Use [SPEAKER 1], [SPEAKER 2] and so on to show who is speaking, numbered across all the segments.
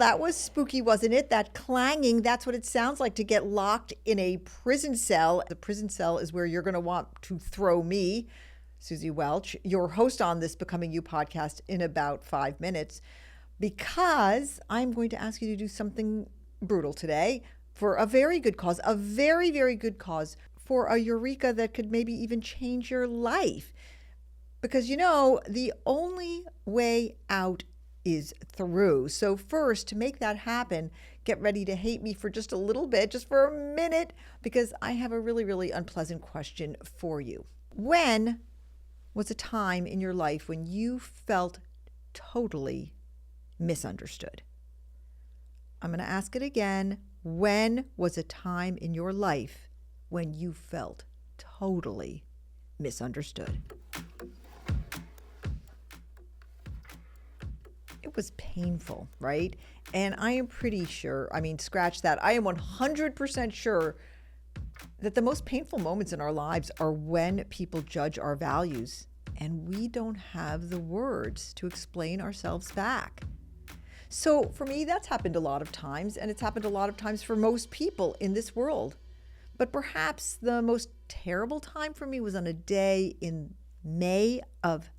[SPEAKER 1] that was spooky, wasn't it? That clanging, that's what it sounds like to get locked in a prison cell. The prison cell is where you're going to want to throw me, Suzy Welch, your host on this Becoming You podcast, in about 5 minutes, because I'm going to ask you to do something brutal today for a very good cause, a very, very good cause, for a eureka that could maybe even change your life. Because the only way out is through. So first, to make that happen, get ready to hate me for just a little bit, just for a minute, because I have a really, really unpleasant question for you. When was a time in your life when you felt totally misunderstood? I'm going to ask it again. When was a time in your life when you felt totally misunderstood? It was painful, right? And I am pretty sure, scratch that. I am 100% sure that the most painful moments in our lives are when people judge our values and we don't have the words to explain ourselves back. So for me, that's happened a lot of times, and it's happened a lot of times for most people in this world. But perhaps the most terrible time for me was on a day in May of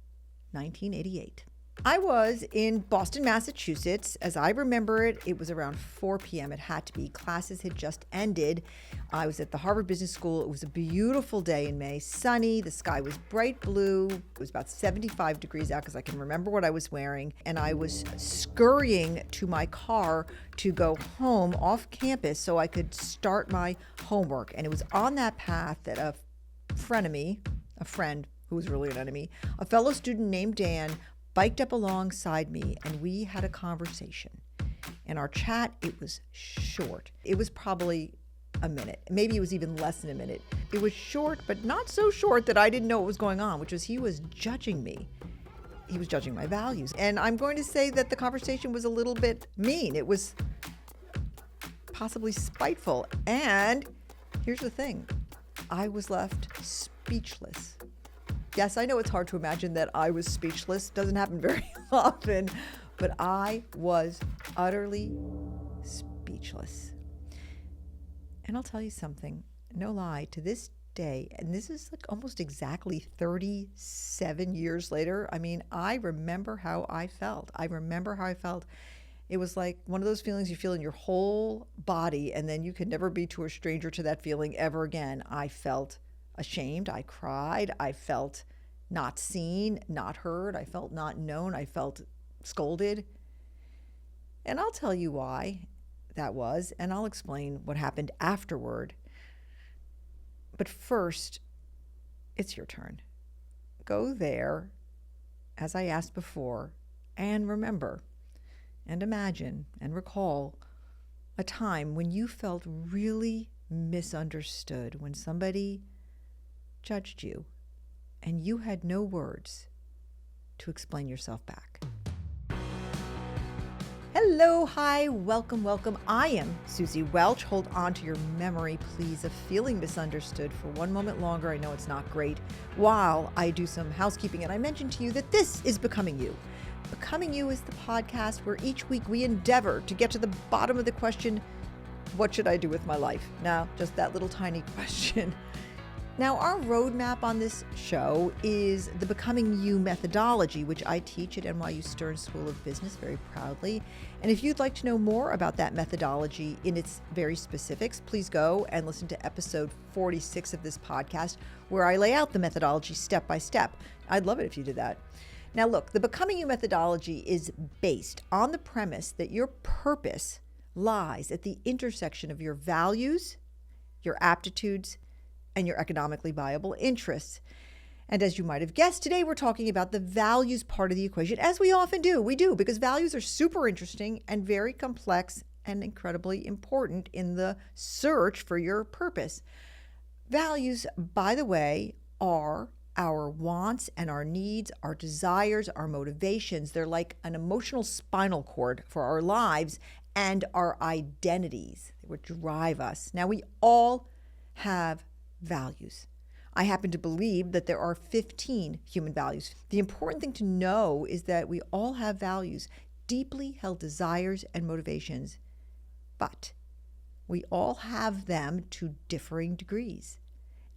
[SPEAKER 1] 1988. I was in Boston, Massachusetts. As I remember it, it was around 4 p.m. It had to be. Classes had just ended. I was at the Harvard Business School. It was a beautiful day in May, sunny. The sky was bright blue. It was about 75 degrees out because I can remember what I was wearing. And I was scurrying to my car to go home off campus so I could start my homework. And it was on that path that a friend who was really an enemy, a fellow student named Dan, biked up alongside me, and we had a conversation. And our chat, it was short. It was probably a minute. Maybe it was even less than a minute. It was short, but not so short that I didn't know what was going on, which was he was judging me. He was judging my values. And I'm going to say that the conversation was a little bit mean. It was possibly spiteful. And here's the thing. I was left speechless. Yes, I know it's hard to imagine that I was speechless. Doesn't happen very often, but I was utterly speechless. And I'll tell you something, no lie, to this day, and this is like almost exactly 37 years later, I remember how I felt. It was like one of those feelings you feel in your whole body, and then you can never be to a stranger to that feeling ever again. I felt ashamed. I cried. I felt not seen, not heard. I felt not known. I felt scolded. And I'll tell you why that was, and I'll explain what happened afterward. But first, it's your turn. Go there, as I asked before, and remember, and imagine, and recall a time when you felt really misunderstood, when somebody judged you and you had no words to explain yourself back. Hello, hi, welcome. I am Suzy Welch. Hold on to your memory, please, of feeling misunderstood for one moment longer. I know it's not great. While I do some housekeeping, and I mentioned to you that this is Becoming You. Becoming You is the podcast where each week we endeavor to get to the bottom of the question, what should I do with my life? Now, just that little tiny question. Now, our roadmap on this show is the Becoming You methodology, which I teach at NYU Stern School of Business very proudly. And if you'd like to know more about that methodology in its very specifics, please go and listen to episode 46 of this podcast, where I lay out the methodology step by step. I'd love it if you did that. Now, look, the Becoming You methodology is based on the premise that your purpose lies at the intersection of your values, your aptitudes, and your economically viable interests. And as you might have guessed, today we're talking about the values part of the equation, as we often do. We do, because values are super interesting and very complex and incredibly important in the search for your purpose. Values, by the way, are our wants and our needs, our desires, our motivations. They're like an emotional spinal cord for our lives and our identities, which drive us. Now, we all have values. I happen to believe that there are 15 human values. The important thing to know is that we all have values, deeply held desires and motivations, but we all have them to differing degrees.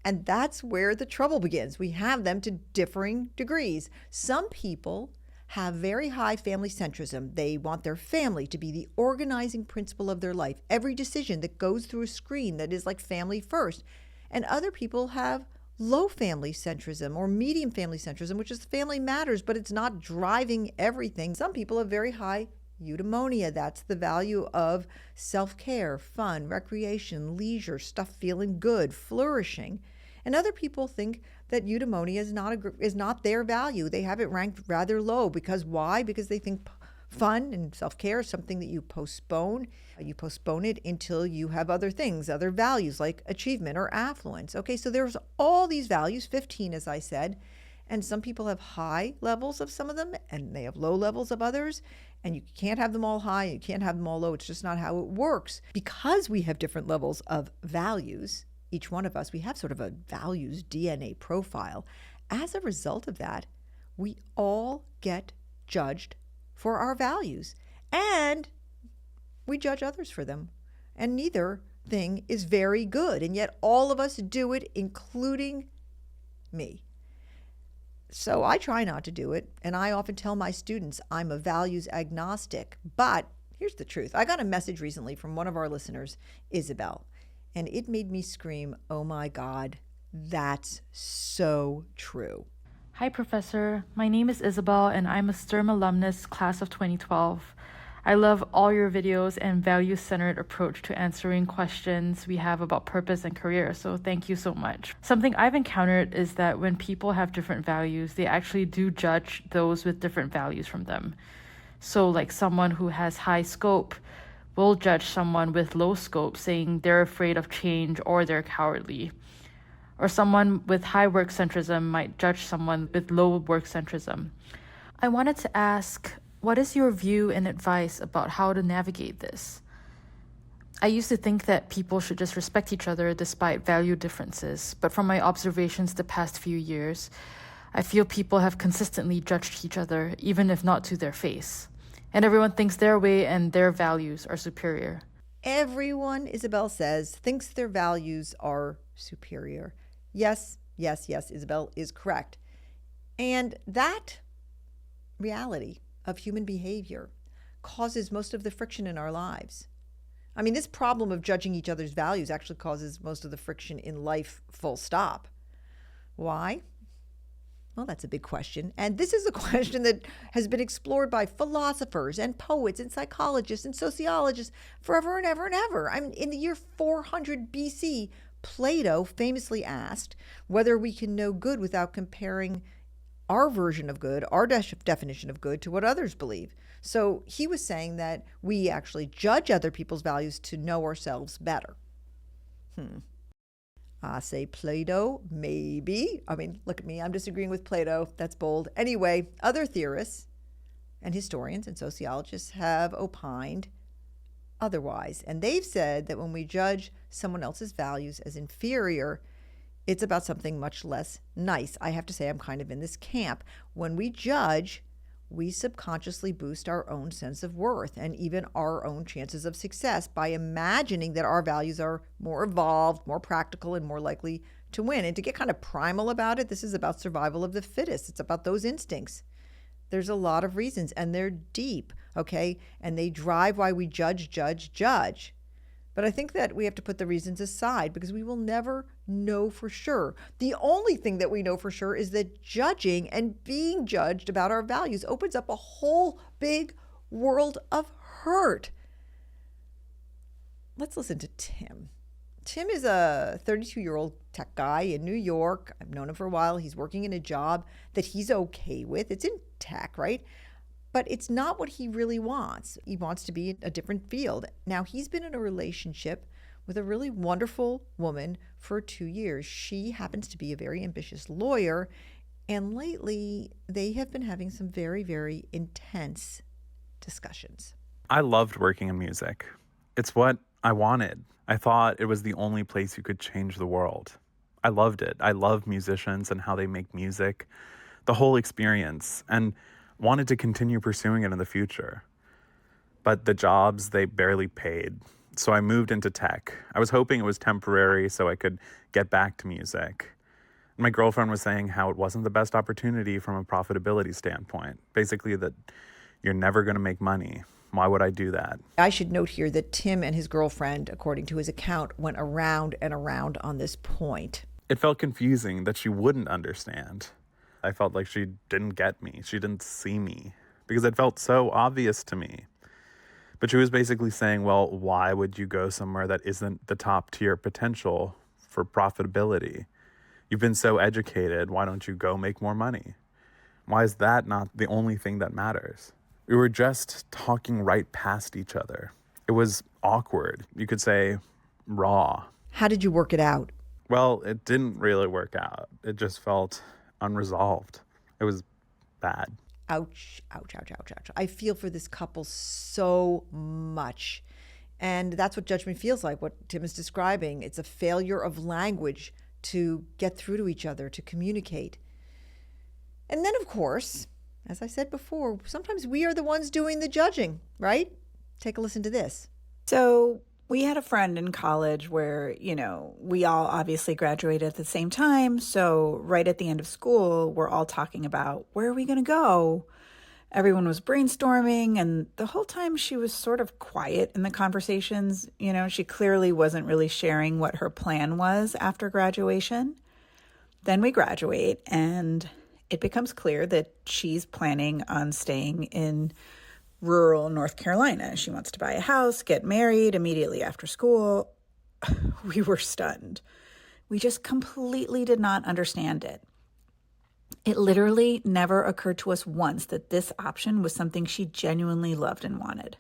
[SPEAKER 1] And that's where the trouble begins. We have them to differing degrees. Some people have very high family centrism. They want their family to be the organizing principle of their life, every decision that goes through a screen that is like family first. And other people have low family centrism or medium family centrism, which is family matters, but it's not driving everything. Some people have very high eudaimonia. That's the value of self-care, fun, recreation, leisure, stuff feeling good, flourishing. And other people think that eudaimonia is not their value. They have it ranked rather low because why? Because they think fun and self-care is something that you postpone. You postpone it until you have other things, other values like achievement or affluence. Okay, so there's all these values, 15 as I said, and some people have high levels of some of them and they have low levels of others, and you can't have them all high, you can't have them all low. It's just not how it works. Because we have different levels of values, each one of us, we have sort of a values DNA profile. As a result of that, we all get judged for our values, and we judge others for them. And neither thing is very good, and yet all of us do it, including me. So I try not to do it, and I often tell my students I'm a values agnostic. But here's the truth. I got a message recently from one of our listeners, Isabel, and it made me scream, oh my God, that's so true.
[SPEAKER 2] Hi, Professor. My name is Isabel, and I'm a STERM alumnus, class of 2012. I love all your videos and value-centered approach to answering questions we have about purpose and career, so thank you so much. Something I've encountered is that when people have different values, they actually do judge those with different values from them. So like someone who has high scope will judge someone with low scope, saying they're afraid of change or they're cowardly. Or someone with high work centrism might judge someone with low work centrism. I wanted to ask, what is your view and advice about how to navigate this? I used to think that people should just respect each other despite value differences, but from my observations the past few years, I feel people have consistently judged each other, even if not to their face. And everyone thinks their way and their values are superior.
[SPEAKER 1] Everyone, Isabel says, thinks their values are superior. Yes, Isabel is correct. And that reality of human behavior causes most of the friction in our lives. I mean, this problem of judging each other's values actually causes most of the friction in life, full stop. Why? Well, that's a big question. And this is a question that has been explored by philosophers and poets and psychologists and sociologists forever and ever and ever. I mean, in the year 400 BC, Plato famously asked whether we can know good without comparing our version of good, our definition of good, to what others believe. So he was saying that we actually judge other people's values to know ourselves better. I say Plato, maybe. I mean, look at me, I'm disagreeing with Plato. That's bold. Anyway, other theorists and historians and sociologists have opined otherwise. And they've said that when we judge someone else's values as inferior, it's about something much less nice. I have to say I'm kind of in this camp. When we judge, we subconsciously boost our own sense of worth and even our own chances of success by imagining that our values are more evolved, more practical, and more likely to win. And to get kind of primal about it, this is about survival of the fittest. It's about those instincts. There's a lot of reasons, and they're deep, okay? And they drive why we judge. But I think that we have to put the reasons aside because we will never know for sure. The only thing that we know for sure is that judging and being judged about our values opens up a whole big world of hurt. Let's listen to Tim. Tim is a 32-year-old tech guy in New York. I've known him for a while. He's working in a job that he's okay with. It's in tech, right? But it's not what he really wants. He wants to be in a different field. Now, he's been in a relationship with a really wonderful woman for 2 years. She happens to be a very ambitious lawyer, and lately they have been having some very, very intense discussions.
[SPEAKER 3] I loved working in music. It's what I wanted. I thought it was the only place you could change the world. I loved it. I love musicians and how they make music, the whole experience, and wanted to continue pursuing it in the future. but the jobs, they barely paid. So I moved into tech. I was hoping it was temporary so I could get back to music. My girlfriend was saying how it wasn't the best opportunity from a profitability standpoint. Basically, that you're never going to make money. Why would I do that?
[SPEAKER 1] I should note here that Tim and his girlfriend, according to his account, went around and around on this point.
[SPEAKER 3] It felt confusing that she wouldn't understand. I felt like she didn't get me. She didn't see me because it felt so obvious to me. But she was basically saying, well, why would you go somewhere that isn't the top tier potential for profitability? You've been so educated. Why don't you go make more money? Why is that not the only thing that matters? We were just talking right past each other. It was awkward. You could say raw.
[SPEAKER 1] How did you work it out?
[SPEAKER 3] Well, it didn't really work out. It just felt unresolved. It was bad.
[SPEAKER 1] Ouch, ouch, ouch, ouch, ouch. I feel for this couple so much. And that's what judgment feels like, what Tim is describing. It's a failure of language to get through to each other, to communicate. And then, of course, as I said before, sometimes we are the ones doing the judging, right? Take a listen to this.
[SPEAKER 4] So we had a friend in college where, we all obviously graduated at the same time. So right at the end of school, we're all talking about where are we going to go? Everyone was brainstorming, and the whole time she was sort of quiet in the conversations. She clearly wasn't really sharing what her plan was after graduation. Then we graduate, and it becomes clear that she's planning on staying in rural North Carolina. She wants to buy a house, get married immediately after school. We were stunned. We just completely did not understand it. It literally never occurred to us once that this option was something she genuinely loved and wanted.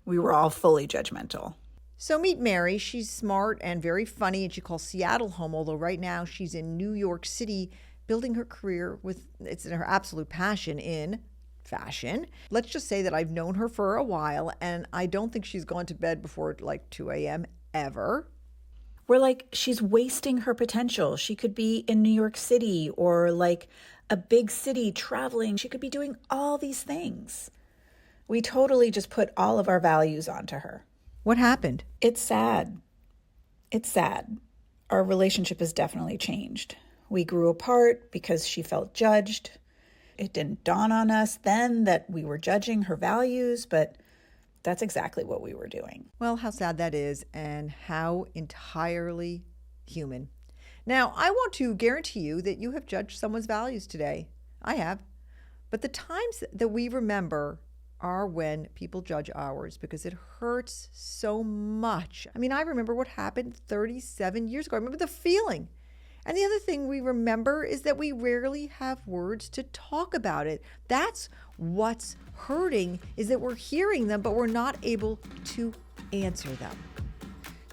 [SPEAKER 4] We were all fully judgmental.
[SPEAKER 1] So meet Mary. She's smart and very funny, and she calls Seattle home, although right now she's in New York City building her career it's her absolute passion in fashion. Let's just say that I've known her for a while, and I don't think she's gone to bed before like 2 a.m. ever.
[SPEAKER 4] We're like, she's wasting her potential. She could be in New York City or like a big city traveling. She could be doing all these things. We totally just put all of our values onto her.
[SPEAKER 1] What happened?
[SPEAKER 4] It's sad. It's sad. Our relationship has definitely changed. We grew apart because she felt judged. It didn't dawn on us then that we were judging her values, but that's exactly what we were doing.
[SPEAKER 1] Well, how sad that is, and how entirely human. Now, I want to guarantee you that you have judged someone's values today. I have. But the times that we remember are when people judge ours, because it hurts so much. I mean, I remember what happened 37 years ago. I remember the feeling. And the other thing we remember is that we rarely have words to talk about it. That's what's hurting, is that we're hearing them, but we're not able to answer them.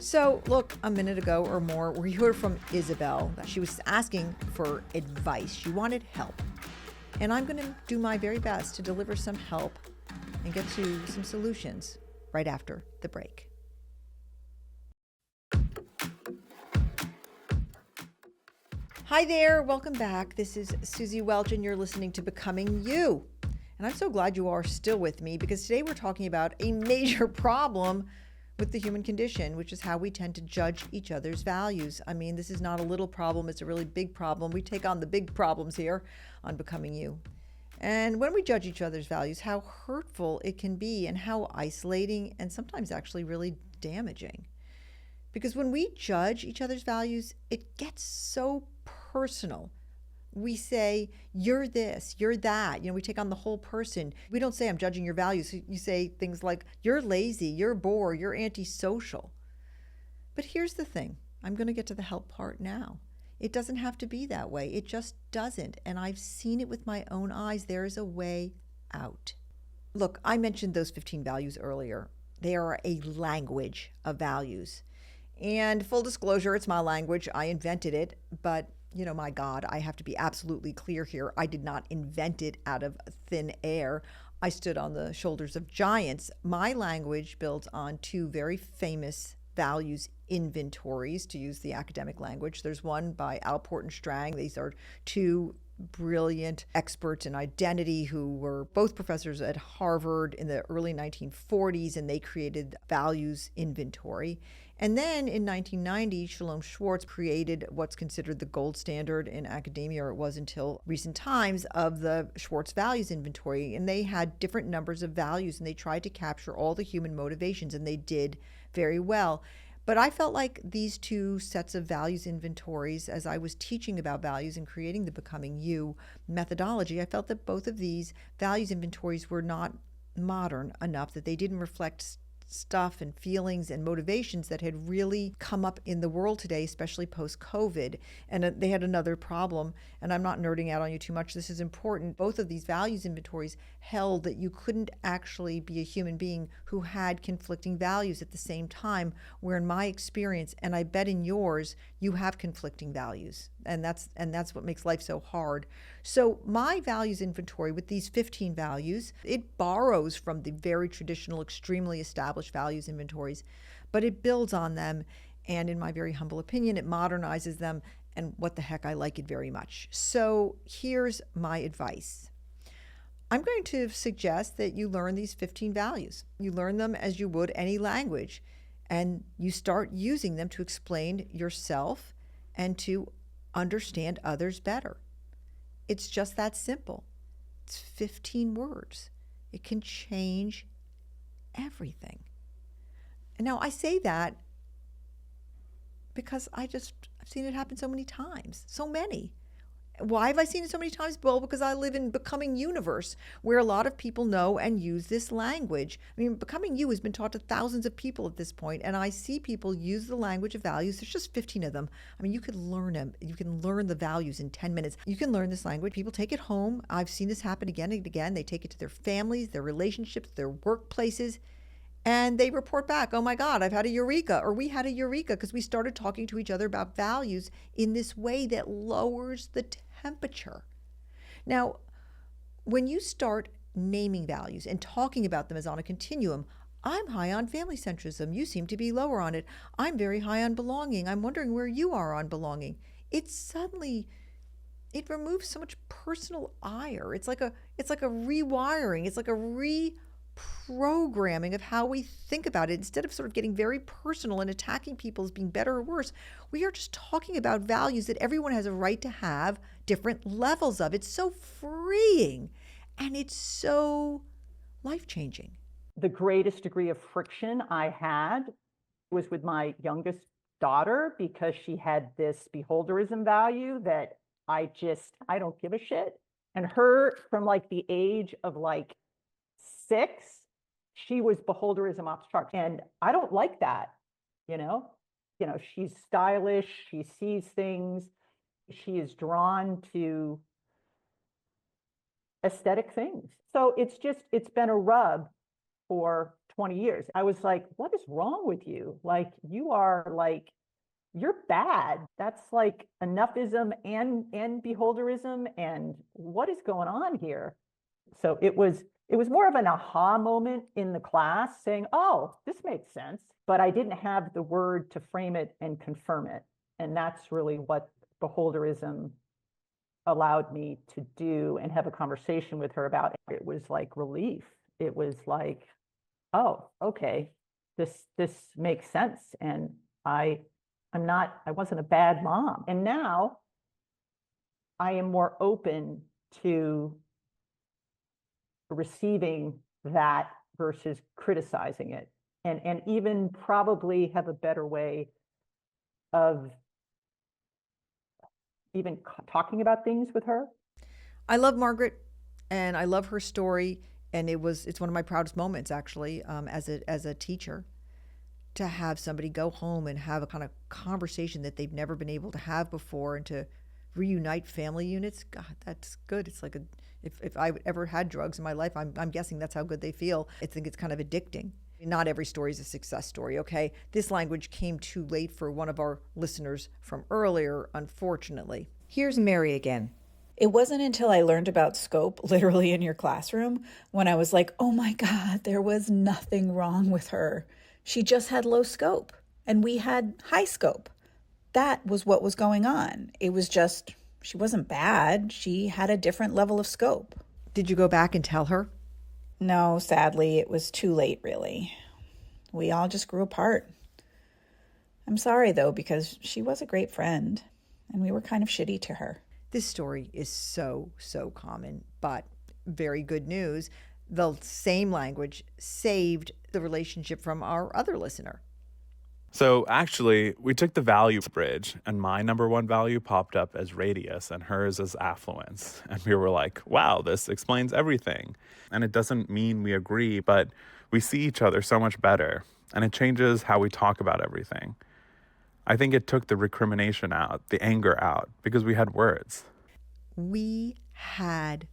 [SPEAKER 1] So look, a minute ago or more, we heard from Isabel. She was asking for advice. She wanted help. And I'm going to do my very best to deliver some help and get to some solutions right after the break. Hi there, welcome back. This is Suzy Welch, and you're listening to Becoming You. And I'm so glad you are still with me, because today we're talking about a major problem with the human condition, which is how we tend to judge each other's values. I mean, this is not a little problem, it's a really big problem. We take on the big problems here on Becoming You. And when we judge each other's values, how hurtful it can be, and how isolating and sometimes actually really damaging. Because when we judge each other's values, it gets so personal. We say, you're this, you're that. We take on the whole person. We don't say, I'm judging your values. You say things like, you're lazy, you're bored, you're antisocial. But here's the thing. I'm going to get to the help part now. It doesn't have to be that way. It just doesn't. And I've seen it with my own eyes. There is a way out. Look, I mentioned those 15 values earlier. They are a language of values. And full disclosure, it's my language. I invented it. But, my God, I have to be absolutely clear here. I did not invent it out of thin air. I stood on the shoulders of giants. My language builds on two very famous values inventories, to use the academic language. There's one by Alport and Strang. These are two brilliant experts in identity who were both professors at Harvard in the early 1940s, and they created values inventory. And then in 1990, Shalom Schwartz created what's considered the gold standard in academia, or it was until recent times, of the Schwartz Values Inventory. And they had different numbers of values, and they tried to capture all the human motivations, and they did very well. But I felt like these two sets of values inventories, as I was teaching about values and creating the Becoming You methodology, I felt that both of these values inventories were not modern enough, that they didn't reflect stuff and feelings and motivations that had really come up in the world today, especially post-COVID. And they had another problem, and I'm not nerding out on you too much. This is important. Both of these values inventories held that you couldn't actually be a human being who had conflicting values at the same time, where in my experience, and I bet in yours, you have conflicting values. And that's what makes life so hard. So my values inventory with these 15 values, it borrows from the very traditional, extremely established values inventories, but it builds on them. And in my very humble opinion, it modernizes them. And what the heck, I like it very much. So here's my advice. I'm going to suggest that you learn these 15 values. You learn them as you would any language, and you start using them to explain yourself and to understand others better. It's just that simple. It's 15 words. It can change everything. And now I say that because I've seen it happen so many times, so many. Why have I seen it so many times? Well, because I live in Becoming Universe, where a lot of people know and use this language. I mean, Becoming You has been taught to thousands of people at this point, and I see people use the language of values. There's just 15 of them. I mean, you could learn them. You can learn the values in 10 minutes. You can learn this language. People take it home. I've seen this happen again and again. They take it to their families, their relationships, their workplaces, and they report back, oh my God, I've had a eureka, or we had a eureka because we started talking to each other about values in this way that lowers the temperature. Now, when you start naming values and talking about them as on a continuum, I'm high on family centrism. You seem to be lower on it. I'm very high on belonging. I'm wondering where you are on belonging. It removes so much personal ire. It's like a rewiring. It's like a reprogramming of how we think about it. Instead of sort of getting very personal and attacking people as being better or worse, we are just talking about values that everyone has a right to have different levels of. It's so freeing, and it's so life-changing.
[SPEAKER 5] The greatest degree of friction I had was with my youngest daughter, because she had this beholderism value that I don't give a shit. And her, from like the age of like 6, she was beholderism off the charts. And I don't like that, you know, she's stylish, she sees things, she is drawn to aesthetic things. So it's been a rub for 20 years. I was like, what is wrong with you? Like, you're bad. That's like enoughism and beholderism. And what is going on here? So it was more of an aha moment in the class, saying, oh, this makes sense. But I didn't have the word to frame it and confirm it. And that's really what beholderism allowed me to do and have a conversation with her about. It was like relief. It was like, oh, okay, this makes sense. And I wasn't a bad mom. And now I am more open to receiving that versus criticizing it, and even probably have a better way of even talking about things with her.
[SPEAKER 1] I love Margaret, and I love her story, and it's one of my proudest moments, actually, as a teacher, to have somebody go home and have a kind of conversation that they've never been able to have before, and to reunite family units. God, that's good. It's like if I ever had drugs in my life, I'm guessing that's how good they feel. I think it's kind of addicting. Not every story is a success story, okay? This language came too late for one of our listeners from earlier, unfortunately.
[SPEAKER 4] Here's Mary again. It wasn't until I learned about scope, literally in your classroom, when I was like, oh my God, there was nothing wrong with her. She just had low scope, and we had high scope. That was what was going on. It was just She wasn't bad. She had a different level of scope.
[SPEAKER 1] Did you go back and tell her?
[SPEAKER 4] No, sadly, it was too late, really. We all just grew apart. I'm sorry, though, because she was a great friend, and we were kind of shitty to her.
[SPEAKER 1] This story is so common, but very good news. The same language saved the relationship from our other listener.
[SPEAKER 3] So actually, we took the value bridge, and my number one value popped up as radius and hers as affluence. And we were like, wow, this explains everything. And it doesn't mean we agree, but we see each other so much better, and it changes how we talk about everything. I think it took the recrimination out, the anger out, because we had words.
[SPEAKER 1] We had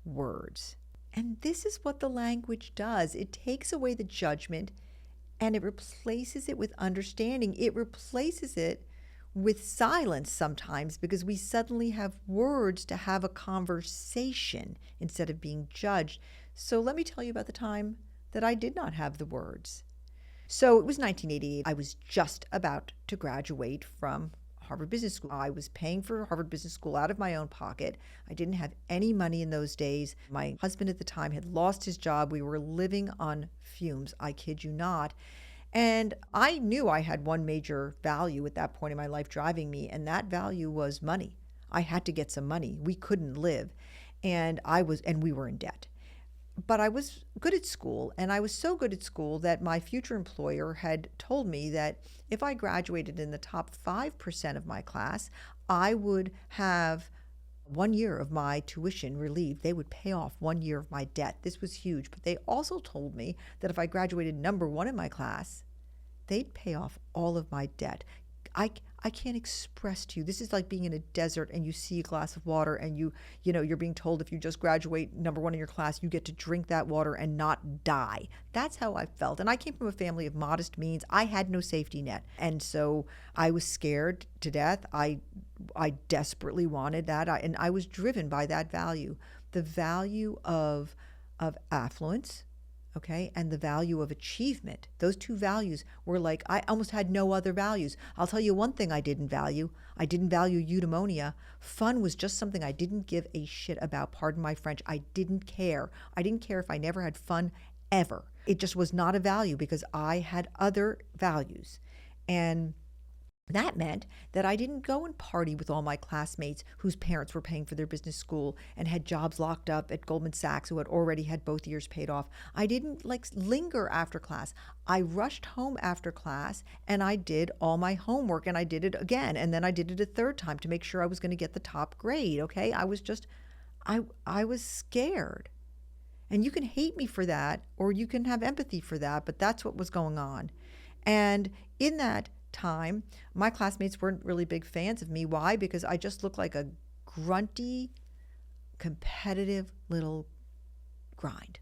[SPEAKER 1] words. And this is what the language does. It takes away the judgment and it replaces it with understanding. It replaces it with silence sometimes because we suddenly have words to have a conversation instead of being judged. So let me tell you about the time that I did not have the words. So it was 1988. I was just about to graduate from Harvard Business School. I was paying for Harvard Business School out of my own pocket. I didn't have any money in those days. My husband at the time had lost his job. We were living on fumes, I kid you not. And I knew I had one major value at that point in my life driving me, and that value was money. I had to get some money. We couldn't live. And we were in debt. But I was good at school, and I was so good at school that my future employer had told me that if I graduated in the top 5% of my class, I would have 1 year of my tuition relieved. They would pay off 1 year of my debt. This was huge. But they also told me that if I graduated number 1 in my class, they'd pay off all of my debt. I can't express to you. This is like being in a desert and you see a glass of water and you're being told if you just graduate number 1 in your class, you get to drink that water and not die. That's how I felt. And I came from a family of modest means. I had no safety net. And so I was scared to death. I desperately wanted that. And I was driven by that value, the value of affluence, okay, and the value of achievement. Those two values were like, I almost had no other values. I'll tell you one thing I didn't value. I didn't value eudaimonia. Fun was just something I didn't give a shit about. Pardon my French. I didn't care. I didn't care if I never had fun ever. It just was not a value because I had other values. And that meant that I didn't go and party with all my classmates whose parents were paying for their business school and had jobs locked up at Goldman Sachs who had already had both years paid off. I didn't linger after class. I rushed home after class and I did all my homework and I did it again. And then I did it a third time to make sure I was going to get the top grade. Okay. I was scared. And you can hate me for that or you can have empathy for that, but that's what was going on. And in that time, my classmates weren't really big fans of me. Why? Because I just looked like a grunty, competitive little grind.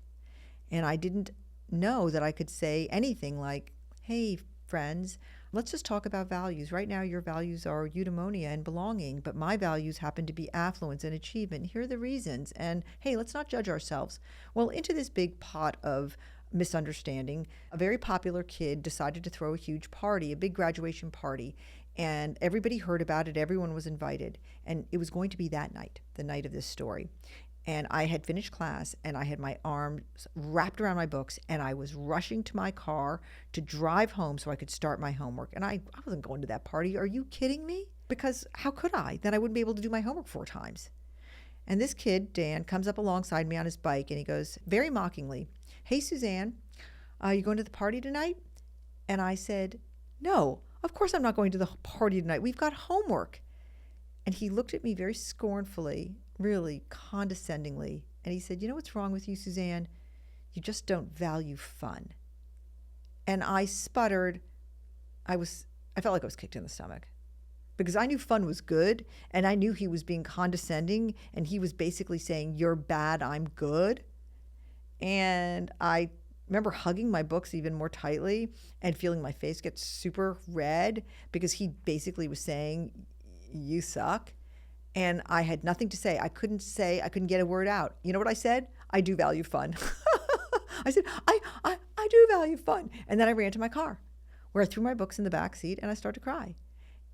[SPEAKER 1] And I didn't know that I could say anything like, hey, friends, let's just talk about values. Right now, your values are eudaimonia and belonging, but my values happen to be affluence and achievement. Here are the reasons. And hey, let's not judge ourselves. Well, into this big pot of misunderstanding, a very popular kid decided to throw a huge party, a big graduation party, and everybody heard about it. Everyone was invited, and it was going to be that night, the night of this story. And I had finished class, and I had my arms wrapped around my books, and I was rushing to my car to drive home so I could start my homework. And I wasn't going to that party. Are you kidding me? Because how could I? Then I wouldn't be able to do my homework 4 times. And this kid, Dan, comes up alongside me on his bike, and he goes, very mockingly, hey, Suzanne, you going to the party tonight? And I said, no, of course I'm not going to the party tonight. We've got homework. And he looked at me very scornfully, really condescendingly. And he said, you know what's wrong with you, Suzanne? You just don't value fun. And I sputtered. I felt like I was kicked in the stomach because I knew fun was good. And I knew he was being condescending. And he was basically saying, you're bad, I'm good. And I remember hugging my books even more tightly and feeling my face get super red because he basically was saying, you suck. And I had nothing to say. I couldn't get a word out. You know what I said? I do value fun. I said, I do value fun. And then I ran to my car where I threw my books in the back seat and I started to cry.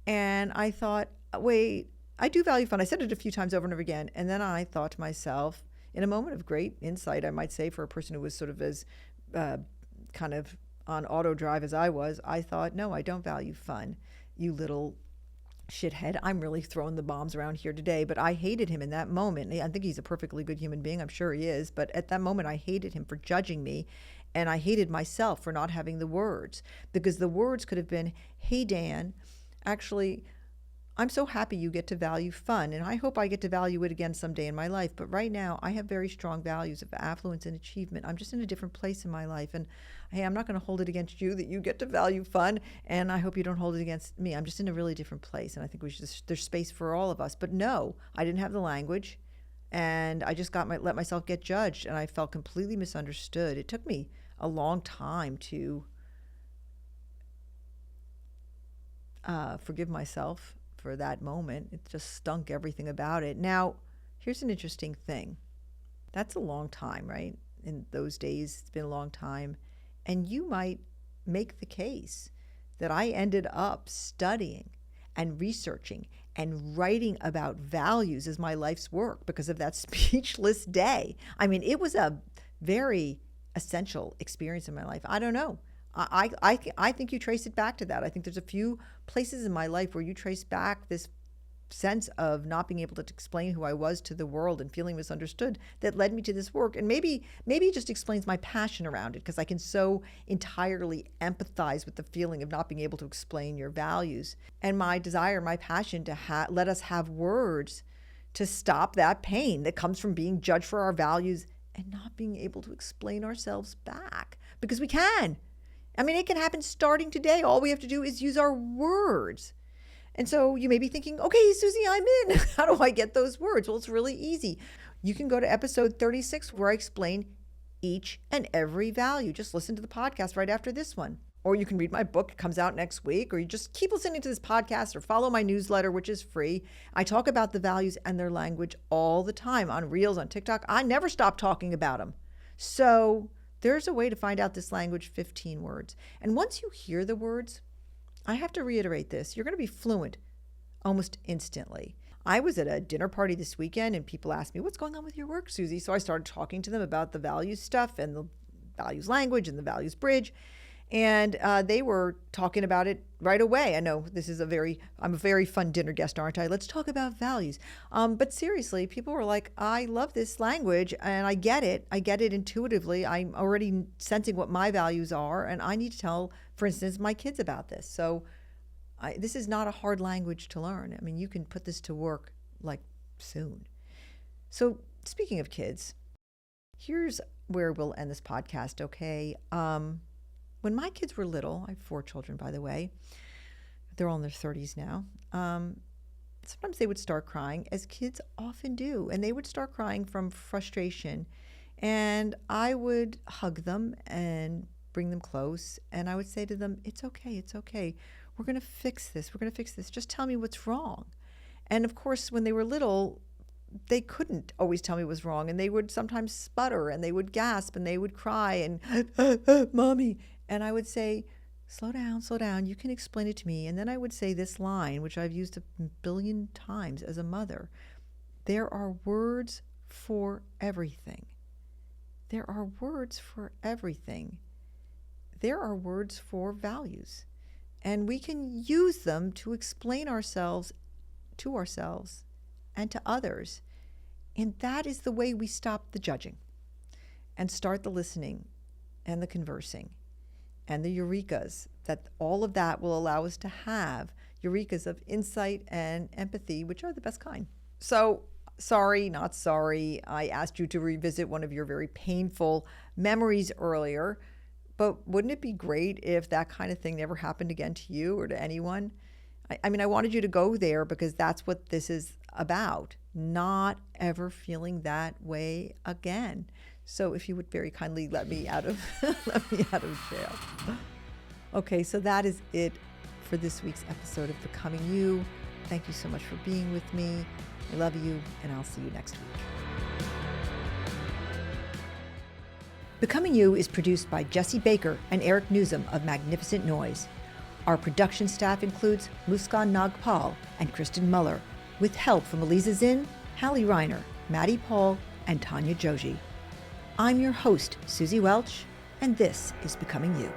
[SPEAKER 1] And I thought, wait, I do value fun. I said it a few times over and over again. And then I thought to myself, in a moment of great insight, I might say, for a person who was sort of as kind of on auto drive as I was, I thought, no, I don't value fun, you little shithead. I'm really throwing the bombs around here today, but I hated him in that moment. I think he's a perfectly good human being. I'm sure he is. But at that moment, I hated him for judging me. And I hated myself for not having the words, because the words could have been, hey, Dan, actually, I'm so happy you get to value fun, and I hope I get to value it again someday in my life. But right now, I have very strong values of affluence and achievement. I'm just in a different place in my life. And hey, I'm not going to hold it against you that you get to value fun, and I hope you don't hold it against me. I'm just in a really different place, and I think there's space for all of us. But no, I didn't have the language, and I just let myself get judged, and I felt completely misunderstood. It took me a long time to forgive myself for that moment. It just stunk everything about it. Now, here's an interesting thing. That's a long time, right? In those days, it's been a long time. And you might make the case that I ended up studying and researching and writing about values as my life's work because of that speechless day. I mean, it was a very essential experience in my life. I don't know. I think you trace it back to that. I think there's a few places in my life where you trace back this sense of not being able to explain who I was to the world and feeling misunderstood that led me to this work. And maybe it just explains my passion around it, because I can so entirely empathize with the feeling of not being able to explain your values, and my desire, my passion to let us have words to stop that pain that comes from being judged for our values and not being able to explain ourselves back, because we can. I mean, it can happen starting today. All we have to do is use our words. And so you may be thinking, okay, Suzy, I'm in. How do I get those words? Well, it's really easy. You can go to episode 36 where I explain each and every value. Just listen to the podcast right after this one. Or you can read my book. It comes out next week. Or you just keep listening to this podcast or follow my newsletter, which is free. I talk about the values and their language all the time on Reels, on TikTok. I never stop talking about them. So there's a way to find out this language, 15 words. And once you hear the words, I have to reiterate this, you're going to be fluent almost instantly. I was at a dinner party this weekend and people asked me, what's going on with your work, Suzy? So I started talking to them about the values stuff and the values language and the values bridge. And they were talking about it right away. I know I'm a very fun dinner guest, aren't I? Let's talk about values. But seriously, people were like, I love this language and I get it. I get it intuitively. I'm already sensing what my values are, and I need to tell, for instance, my kids about this. So this is not a hard language to learn. I mean, you can put this to work like soon. So speaking of kids, here's where we'll end this podcast, okay? When my kids were little, I have 4 children, by the way. They're all in their 30s now. Sometimes they would start crying, as kids often do. And they would start crying from frustration. And I would hug them and bring them close. And I would say to them, it's okay, it's okay. We're going to fix this. We're going to fix this. Just tell me what's wrong. And of course, when they were little, they couldn't always tell me what was wrong. And they would sometimes sputter and they would gasp and they would cry and, Mommy. And I would say, slow down, you can explain it to me. And then I would say this line, which I've used a billion times as a mother. There are words for everything. There are words for everything. There are words for values. And we can use them to explain ourselves to ourselves and to others. And that is the way we stop the judging and start the listening and the conversing. And the eurekas, that all of that will allow us to have eurekas of insight and empathy, which are the best kind. So, sorry, not sorry, I asked you to revisit one of your very painful memories earlier, but wouldn't it be great if that kind of thing never happened again to you or to anyone? I mean, I wanted you to go there because that's what this is about, not ever feeling that way again. So if you would very kindly let me out of jail. Okay, so that is it for this week's episode of Becoming You. Thank you so much for being with me. I love you, and I'll see you next week. Becoming You is produced by Jesse Baker and Eric Newsom of Magnificent Noise. Our production staff includes Muskan Nagpal and Kristen Muller. with help from Eliza Zinn, Hallie Reiner, Maddie Paul, and Tanya Joji. I'm your host, Suzy Welch, and this is Becoming You.